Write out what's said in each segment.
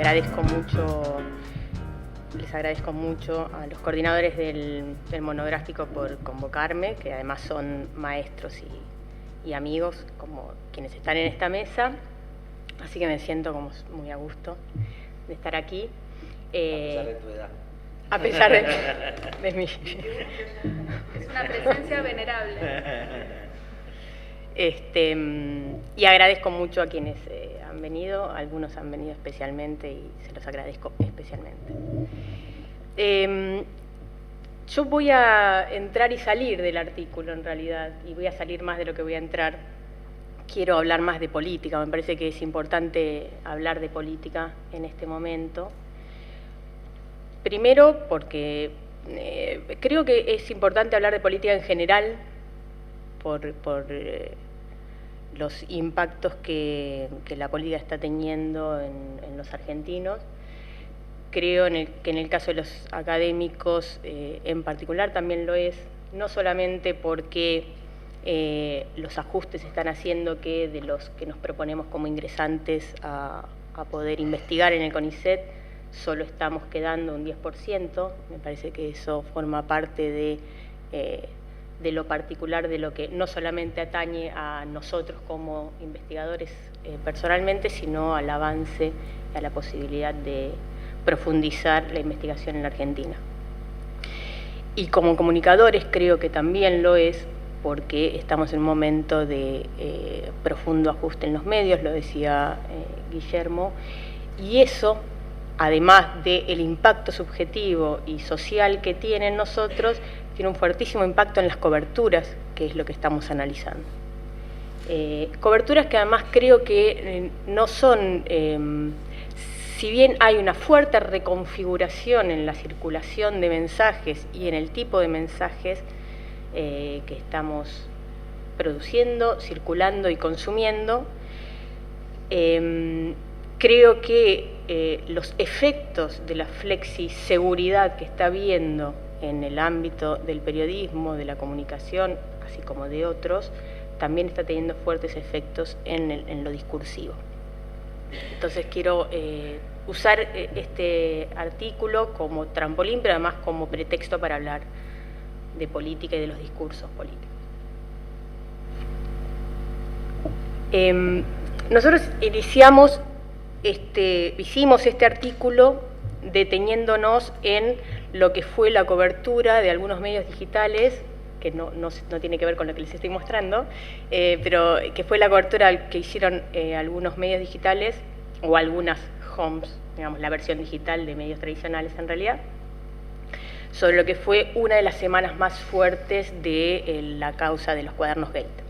les agradezco mucho a los coordinadores del monográfico por convocarme, que además son maestros y amigos como quienes están en esta mesa, así que me siento como muy a gusto de estar aquí. A pesar de tu edad. A pesar de mi... Es una presencia venerable. Y agradezco mucho a quienes han venido, algunos han venido especialmente y se los agradezco especialmente. Yo voy a entrar y salir del artículo en realidad, y voy a salir más de lo que voy a entrar. Quiero hablar más de política, me parece que es importante hablar de política en este momento. Primero porque creo que es importante hablar de política en general por los impactos que la política está teniendo en los argentinos. Creo que en el caso de los académicos en particular también lo es, no solamente porque los ajustes están haciendo que de los que nos proponemos como ingresantes a poder investigar en el CONICET, solo estamos quedando un 10%, me parece que eso forma parte de lo particular, de lo que no solamente atañe a nosotros como investigadores personalmente, sino al avance, a la posibilidad de profundizar la investigación en la Argentina. Y como comunicadores creo que también lo es, porque estamos en un momento de profundo ajuste en los medios, lo decía Guillermo, y eso, además del impacto subjetivo y social que tiene en nosotros, tiene un fuertísimo impacto en las coberturas, que es lo que estamos analizando. Coberturas que además creo que no son, si bien hay una fuerte reconfiguración en la circulación de mensajes y en el tipo de mensajes que estamos produciendo, circulando y consumiendo, creo que los efectos de la flexiseguridad que está habiendo en el ámbito del periodismo, de la comunicación, así como de otros, también está teniendo fuertes efectos en lo discursivo. Entonces quiero usar este artículo como trampolín, pero además como pretexto para hablar de política y de los discursos políticos. Nosotros hicimos este artículo deteniéndonos en lo que fue la cobertura de algunos medios digitales, que no tiene que ver con lo que les estoy mostrando, pero que fue la cobertura que hicieron algunos medios digitales, o algunas homes, digamos, la versión digital de medios tradicionales en realidad, sobre lo que fue una de las semanas más fuertes de la causa de los cuadernos Gate.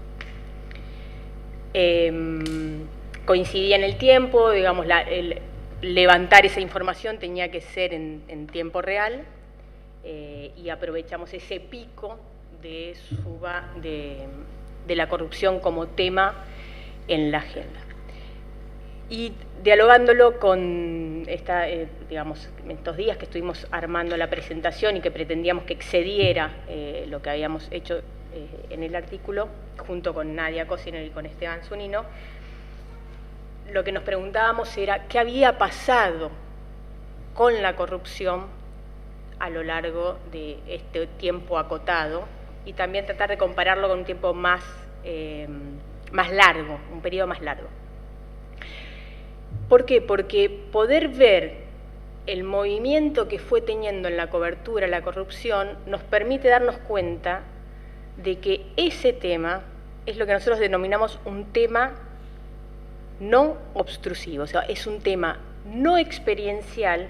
Coincidía en el tiempo, digamos, levantar esa información tenía que ser en tiempo real, y aprovechamos ese pico de la corrupción como tema en la agenda. Y dialogándolo con digamos, estos días que estuvimos armando la presentación y que pretendíamos que excediera lo que habíamos hecho en el artículo, junto con Nadia Cosiner y con Esteban Zunino, lo que nos preguntábamos era qué había pasado con la corrupción a lo largo de este tiempo acotado, y también tratar de compararlo con un tiempo más largo, un periodo más largo. ¿Por qué? Porque poder ver el movimiento que fue teniendo en la cobertura la corrupción nos permite darnos cuenta de que ese tema es lo que nosotros denominamos un tema no obstrusivo, o sea, es un tema no experiencial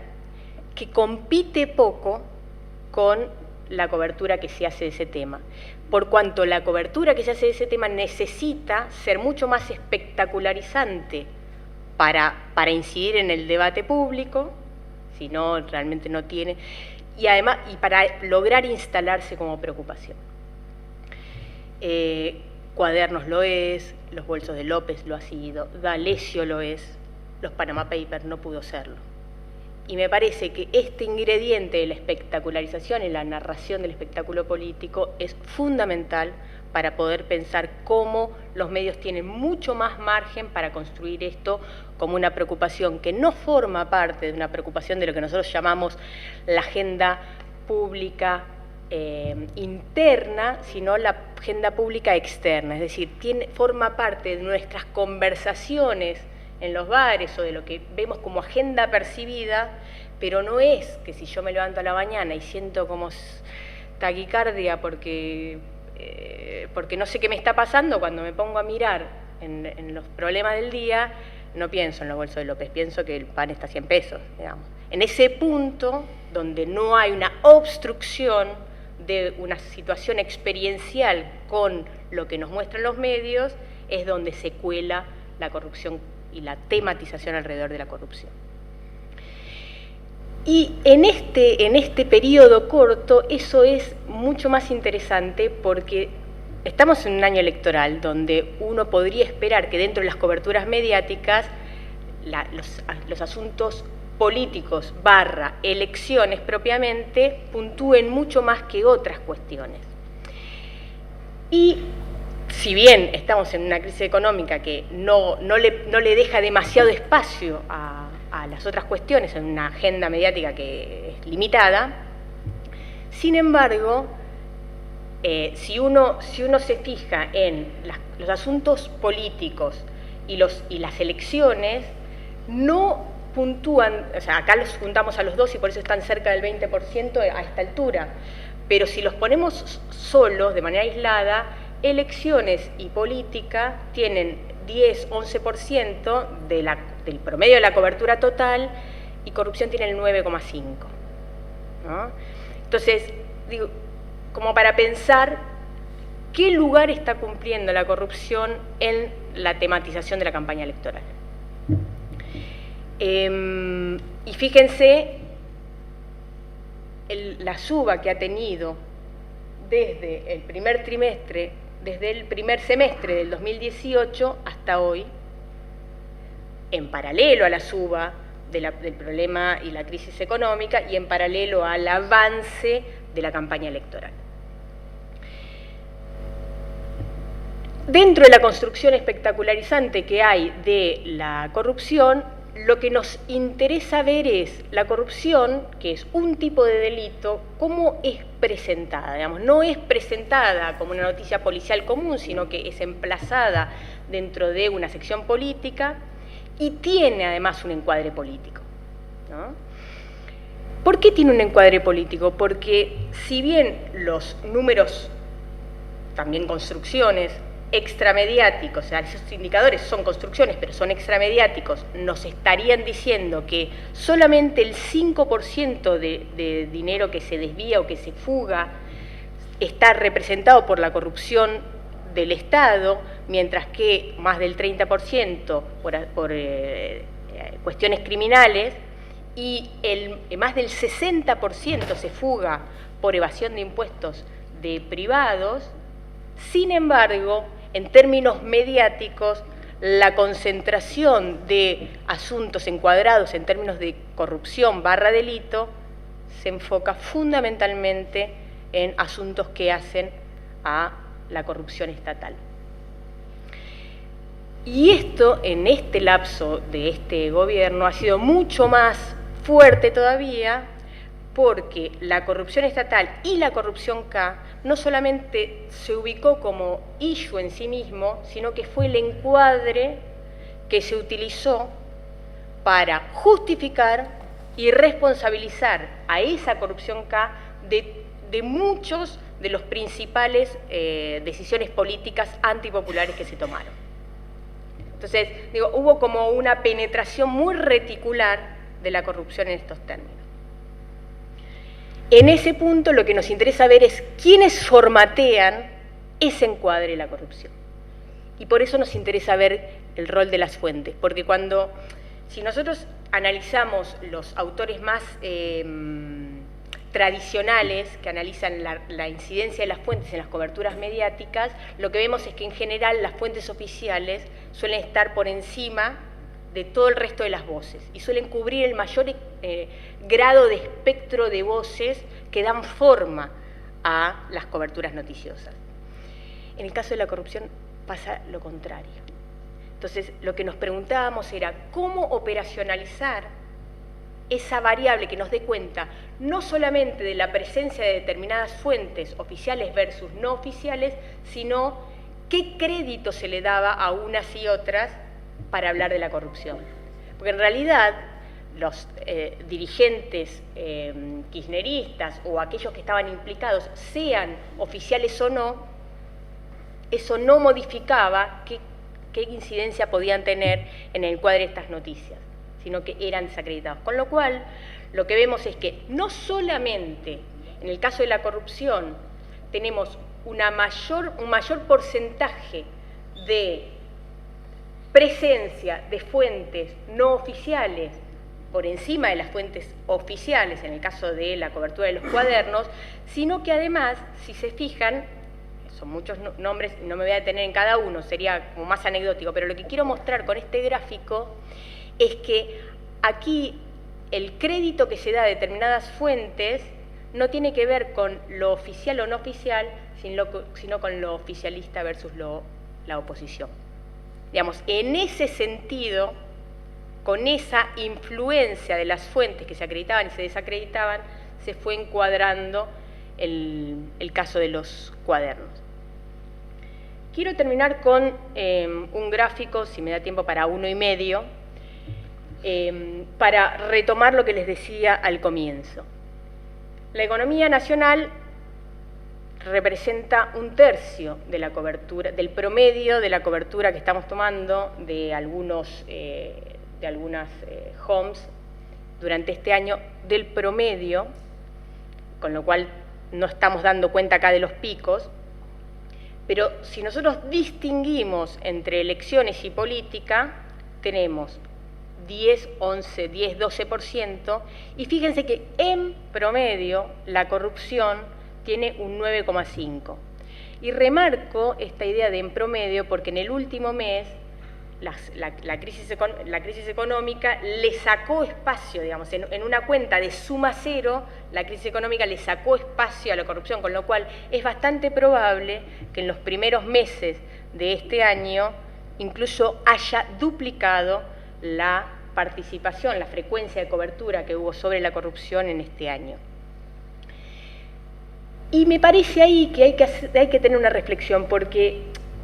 que compite poco con la cobertura que se hace de ese tema, por cuanto la cobertura que se hace de ese tema necesita ser mucho más espectacularizante para incidir en el debate público, si no, realmente no tiene, y además, y para lograr instalarse como preocupación. Cuadernos lo es, los bolsos de López lo ha sido, D'Alessio lo es, los Panama Papers no pudo serlo. Y me parece que este ingrediente de la espectacularización y la narración del espectáculo político es fundamental para poder pensar cómo los medios tienen mucho más margen para construir esto como una preocupación que no forma parte de una preocupación de lo que nosotros llamamos la agenda pública interna, sino la agenda pública externa, es decir, forma parte de nuestras conversaciones en los bares o de lo que vemos como agenda percibida, pero no es que si yo me levanto a la mañana y siento como taquicardia porque no sé qué me está pasando, cuando me pongo a mirar en los problemas del día, no pienso en los bolsos de López, pienso que el pan está a 100 pesos, digamos. En ese punto donde no hay una obstrucción de una situación experiencial con lo que nos muestran los medios, es donde se cuela la corrupción y la tematización alrededor de la corrupción. Y en este periodo corto eso es mucho más interesante porque estamos en un año electoral donde uno podría esperar que dentro de las coberturas mediáticas los asuntos políticos / elecciones propiamente puntúen mucho más que otras cuestiones. Y si bien estamos en una crisis económica que no le deja demasiado espacio a las otras cuestiones en una agenda mediática que es limitada, sin embargo, si uno se fija en los asuntos políticos y las elecciones, no puntúan, o sea, acá los juntamos a los dos y por eso están cerca del 20% a esta altura, pero si los ponemos solos, de manera aislada, elecciones y política tienen 10-11% del promedio de la cobertura total y corrupción tiene el 9,5%, ¿no? Entonces, digo, como para pensar qué lugar está cumpliendo la corrupción en la tematización de la campaña electoral. Y fíjense la suba que ha tenido desde el primer trimestre, desde el primer semestre del 2018 hasta hoy, en paralelo a la suba del problema y la crisis económica y en paralelo al avance de la campaña electoral. Dentro de la construcción espectacularizante que hay de la corrupción, lo que nos interesa ver es la corrupción, que es un tipo de delito, cómo es presentada. Digamos, no es presentada como una noticia policial común, sino que es emplazada dentro de una sección política y tiene además un encuadre político, ¿no? ¿Por qué tiene un encuadre político? Porque si bien los números, también construcciones, extramediáticos, o sea, esos indicadores son construcciones, pero son extramediáticos, nos estarían diciendo que solamente el 5% de dinero que se desvía o que se fuga está representado por la corrupción del Estado, mientras que más del 30% por cuestiones criminales y más del 60% se fuga por evasión de impuestos de privados. Sin embargo, en términos mediáticos, la concentración de asuntos encuadrados en términos de corrupción / delito se enfoca fundamentalmente en asuntos que hacen a la corrupción estatal. Y esto, en este lapso de este gobierno, ha sido mucho más fuerte todavía porque la corrupción estatal y la corrupción K no solamente se ubicó como issue en sí mismo, sino que fue el encuadre que se utilizó para justificar y responsabilizar a esa corrupción K de muchos de los principales decisiones políticas antipopulares que se tomaron. Entonces, digo, hubo como una penetración muy reticular de la corrupción en estos términos. En ese punto lo que nos interesa ver es quiénes formatean ese encuadre de la corrupción. Y por eso nos interesa ver el rol de las fuentes, porque si nosotros analizamos los autores más tradicionales que analizan la incidencia de las fuentes en las coberturas mediáticas, lo que vemos es que en general las fuentes oficiales suelen estar por encima de todo el resto de las voces y suelen cubrir el mayor grado de espectro de voces que dan forma a las coberturas noticiosas. En el caso de la corrupción pasa lo contrario. Entonces, lo que nos preguntábamos era cómo operacionalizar esa variable que nos dé cuenta no solamente de la presencia de determinadas fuentes oficiales versus no oficiales, sino qué crédito se le daba a unas y otras para hablar de la corrupción. Porque en realidad los dirigentes kirchneristas o aquellos que estaban implicados, sean oficiales o no, eso no modificaba qué incidencia podían tener en el cuadro de estas noticias, sino que eran desacreditados. Con lo cual, lo que vemos es que no solamente en el caso de la corrupción tenemos un mayor porcentaje de presencia de fuentes no oficiales por encima de las fuentes oficiales, en el caso de la cobertura de los cuadernos, sino que además, si se fijan, son muchos nombres, no me voy a detener en cada uno, sería como más anecdótico, pero lo que quiero mostrar con este gráfico es que aquí el crédito que se da a determinadas fuentes no tiene que ver con lo oficial o no oficial, sino con lo oficialista versus la oposición. Digamos, en ese sentido, con esa influencia de las fuentes que se acreditaban y se desacreditaban, se fue encuadrando el caso de los cuadernos. Quiero terminar con un gráfico, si me da tiempo para 1,5, para retomar lo que les decía al comienzo. La economía nacional representa 1/3 de la cobertura, del promedio de la cobertura que estamos tomando de algunas homes durante este año, del promedio, con lo cual no estamos dando cuenta acá de los picos, pero si nosotros distinguimos entre elecciones y política, tenemos 10, 11, 10, 12%, y fíjense que en promedio la corrupción tiene un 9,5%. Y remarco esta idea de en promedio porque en el último mes la crisis económica le sacó espacio, digamos, en una cuenta de suma cero, la crisis económica le sacó espacio a la corrupción, con lo cual es bastante probable que en los primeros meses de este año incluso haya duplicado la participación, la frecuencia de cobertura que hubo sobre la corrupción en este año. Y me parece ahí que hay que tener una reflexión, porque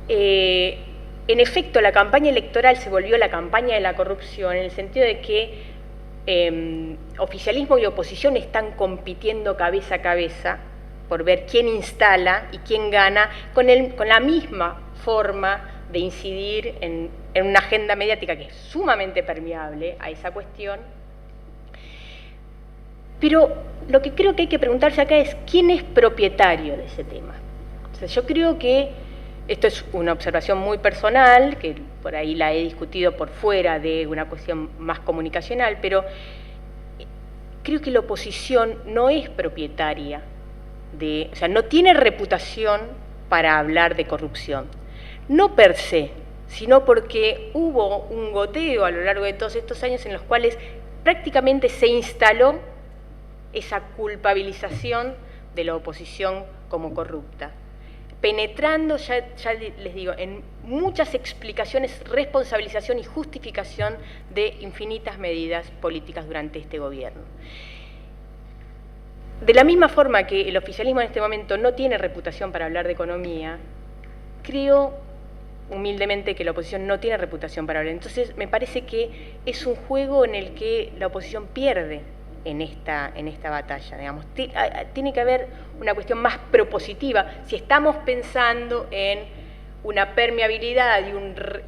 en efecto la campaña electoral se volvió la campaña de la corrupción, en el sentido de que oficialismo y oposición están compitiendo cabeza a cabeza por ver quién instala y quién gana, con la misma forma de incidir en una agenda mediática que es sumamente permeable a esa cuestión. Pero lo que creo que hay que preguntarse acá es quién es propietario de ese tema. O sea, yo creo que esto es una observación muy personal, que por ahí la he discutido por fuera de una cuestión más comunicacional, pero creo que la oposición no es propietaria o sea, no tiene reputación para hablar de corrupción. No per se, sino porque hubo un goteo a lo largo de todos estos años en los cuales prácticamente se instaló esa culpabilización de la oposición como corrupta, penetrando, ya les digo, en muchas explicaciones, responsabilización y justificación de infinitas medidas políticas durante este gobierno. De la misma forma que el oficialismo en este momento no tiene reputación para hablar de economía, creo humildemente que la oposición no tiene reputación para hablar. Entonces, me parece que es un juego en el que la oposición pierde en esta batalla, digamos. Tiene que haber una cuestión más propositiva. Si estamos pensando en una permeabilidad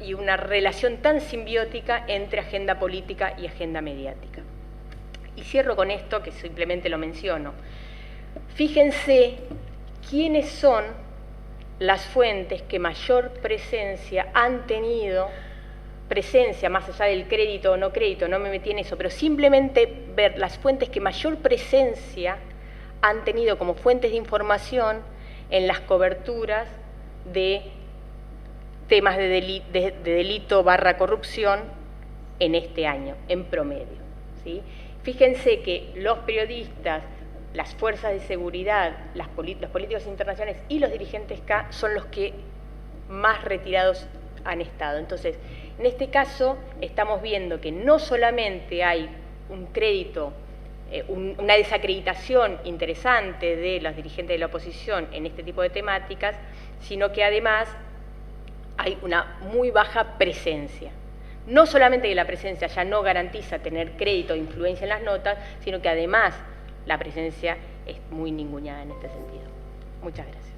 y una relación tan simbiótica entre agenda política y agenda mediática. Y cierro con esto, que simplemente lo menciono. Fíjense quiénes son las fuentes que mayor presencia han tenido, presencia más allá del crédito o no crédito, no me metí en eso, pero simplemente ver las fuentes que mayor presencia han tenido como fuentes de información en las coberturas de temas de delito / corrupción en este año, en promedio, ¿sí? Fíjense que los periodistas, las fuerzas de seguridad, los políticos internacionales y los dirigentes K son los que más retirados han estado. Entonces, en este caso estamos viendo que no solamente hay un crédito, una desacreditación interesante de los dirigentes de la oposición en este tipo de temáticas, sino que además hay una muy baja presencia. No solamente que la presencia ya no garantiza tener crédito o influencia en las notas, sino que además la presencia es muy ninguneada en este sentido. Muchas gracias.